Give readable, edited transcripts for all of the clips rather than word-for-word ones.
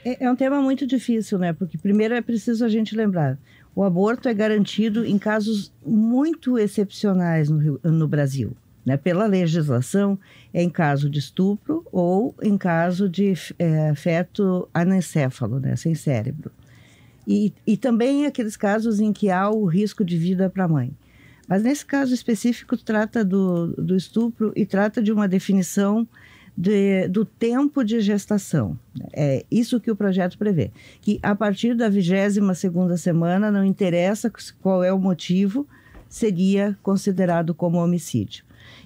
É um tema muito difícil, né? Porque primeiro é preciso a gente lembrar, o aborto é garantido em casos muito excepcionais no Brasil, né? Pela legislação, é em caso de estupro ou em caso de feto anencéfalo, né? Sem cérebro. E também aqueles casos em que há o risco de vida para a mãe. Mas nesse caso específico trata do estupro e trata de uma definição do tempo de gestação. É isso que o projeto prevê. Que a partir da 22ª semana, não interessa qual é o motivo, seria considerado como homicídio.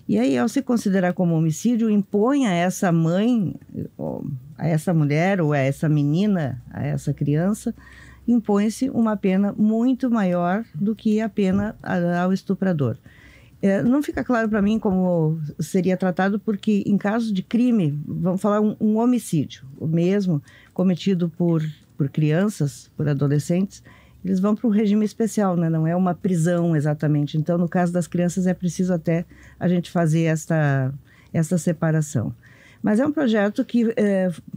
E aí, ao se considerar como homicídio, impõe a essa mãe, a essa mulher ou a essa menina, a essa criança, impõe-se uma pena muito maior do que a pena ao estuprador. Não fica claro para mim como seria tratado, porque em caso de crime, vamos falar um homicídio, o mesmo cometido por crianças, por adolescentes, eles vão para um regime especial, né? Não é uma prisão exatamente. Então, no caso das crianças, é preciso até a gente fazer esta separação. Mas é um projeto que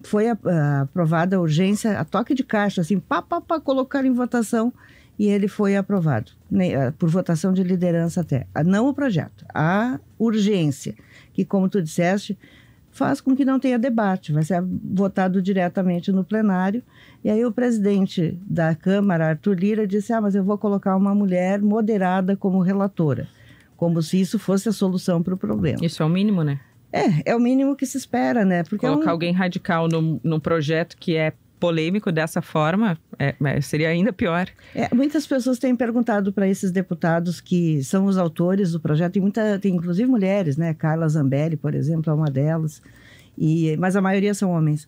foi aprovado a urgência, a toque de caixa, assim, colocar em votação, e ele foi aprovado, por votação de liderança até. Não o projeto, a urgência, que, como tu disseste, faz com que não tenha debate, vai ser votado diretamente no plenário. E aí o presidente da Câmara, Arthur Lira, disse, mas eu vou colocar uma mulher moderada como relatora, como se isso fosse a solução para o problema. Isso é o mínimo, né? É o mínimo que se espera, né? Porque colocar alguém radical num projeto que é polêmico dessa forma, seria ainda pior. Muitas pessoas têm perguntado para esses deputados que são os autores do projeto, tem inclusive mulheres, né? Carla Zambelli, por exemplo, é uma delas, mas a maioria são homens.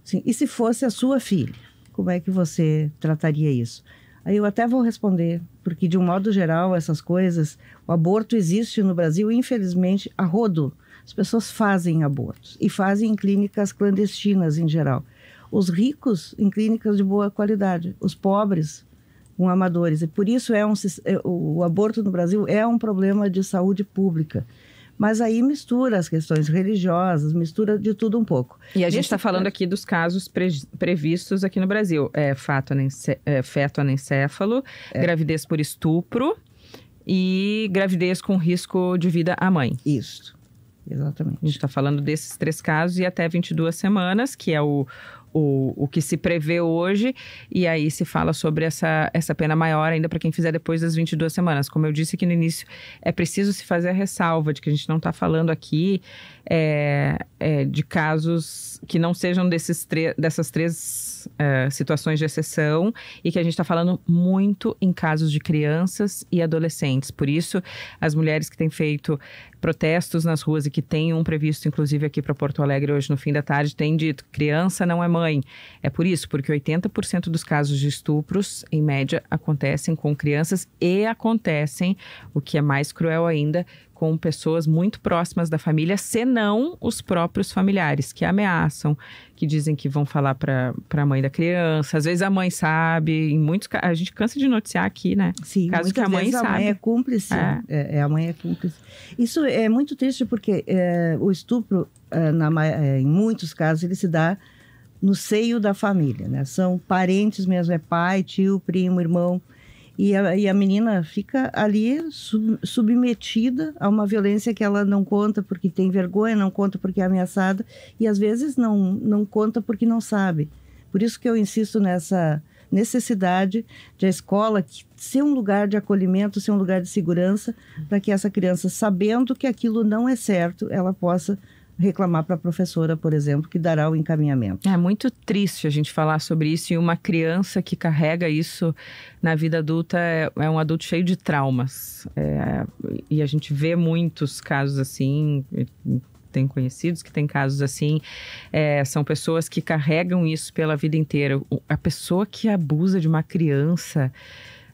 Assim, e se fosse a sua filha, como é que você trataria isso? Aí eu até vou responder, porque de um modo geral, essas coisas, o aborto existe no Brasil, infelizmente, a rodo. As pessoas fazem abortos e fazem em clínicas clandestinas em geral. Os ricos em clínicas de boa qualidade, os pobres com amadores. E por isso o aborto no Brasil é um problema de saúde pública. Mas aí mistura as questões religiosas, mistura de tudo um pouco. E a gente está falando aqui dos casos previstos aqui no Brasil. Feto anencéfalo, gravidez por estupro e gravidez com risco de vida à mãe. Isso, exatamente. A gente está falando desses 3 casos e até 22 semanas, que é o que se prevê hoje, e aí se fala sobre essa pena maior ainda para quem fizer depois das 22 semanas. Como eu disse aqui no início, é preciso se fazer a ressalva de que a gente não está falando aqui de casos que não sejam dessas 3 situações de exceção, e que a gente está falando muito em casos de crianças e adolescentes. Por isso, as mulheres que têm feito protestos nas ruas e que têm um previsto, inclusive aqui para Porto Alegre hoje no fim da tarde, têm dito, criança não é mãe. É por isso, porque 80% dos casos de estupros, em média, acontecem com crianças e acontecem, o que é mais cruel ainda, com pessoas muito próximas da família, senão os próprios familiares, que ameaçam, que dizem que vão falar para a mãe da criança. Às vezes a mãe sabe, em muitos casos, a gente cansa de noticiar aqui, né? Sim, casos que a mãe sabe. A mãe é cúmplice. A mãe é cúmplice. Isso é muito triste porque o estupro, em muitos casos, ele se dá no seio da família, né? São parentes mesmo, é pai, tio, primo, irmão. E a menina fica ali submetida a uma violência que ela não conta porque tem vergonha, não conta porque é ameaçada, e às vezes não conta porque não sabe. Por isso que eu insisto nessa necessidade de a escola ser um lugar de acolhimento, ser um lugar de segurança, para que essa criança, sabendo que aquilo não é certo, ela possa reclamar para a professora, por exemplo, que dará o encaminhamento. É muito triste a gente falar sobre isso, e uma criança que carrega isso na vida adulta é um adulto cheio de traumas. E a gente vê muitos casos assim, tem conhecidos que têm casos assim, são pessoas que carregam isso pela vida inteira. A pessoa que abusa de uma criança,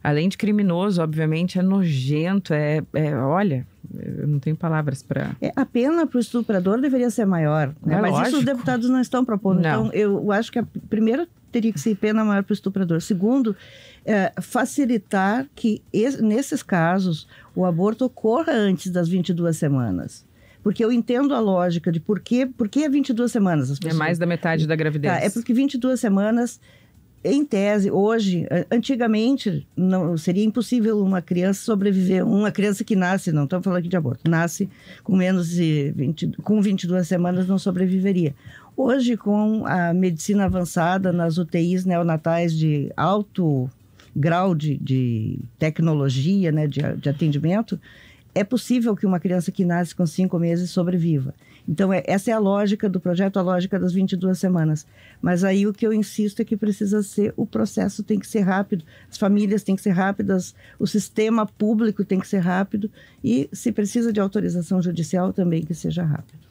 além de criminoso, obviamente, é nojento, olha, eu não tenho palavras para... A pena para o estuprador deveria ser maior, né? Mas lógico. Isso os deputados não estão propondo. Não. Então, eu acho que primeiro teria que ser pena maior para o estuprador. Segundo, facilitar que nesses casos o aborto ocorra antes das 22 semanas. Porque eu entendo a lógica de por que 22 semanas. As pessoas... É mais da metade da gravidez. É porque 22 semanas, em tese, hoje, antigamente, não seria impossível uma criança sobreviver. Uma criança que nasce, não estamos falando aqui de aborto, nasce com com 22 semanas não sobreviveria. Hoje, com a medicina avançada nas UTIs neonatais de alto grau de tecnologia, né, de atendimento, é possível que uma criança que nasce com 5 meses sobreviva. Então, essa é a lógica do projeto, a lógica das 22 semanas. Mas aí o que eu insisto é que precisa ser, o processo tem que ser rápido, as famílias têm que ser rápidas, o sistema público tem que ser rápido e, se precisa de autorização judicial, também que seja rápido.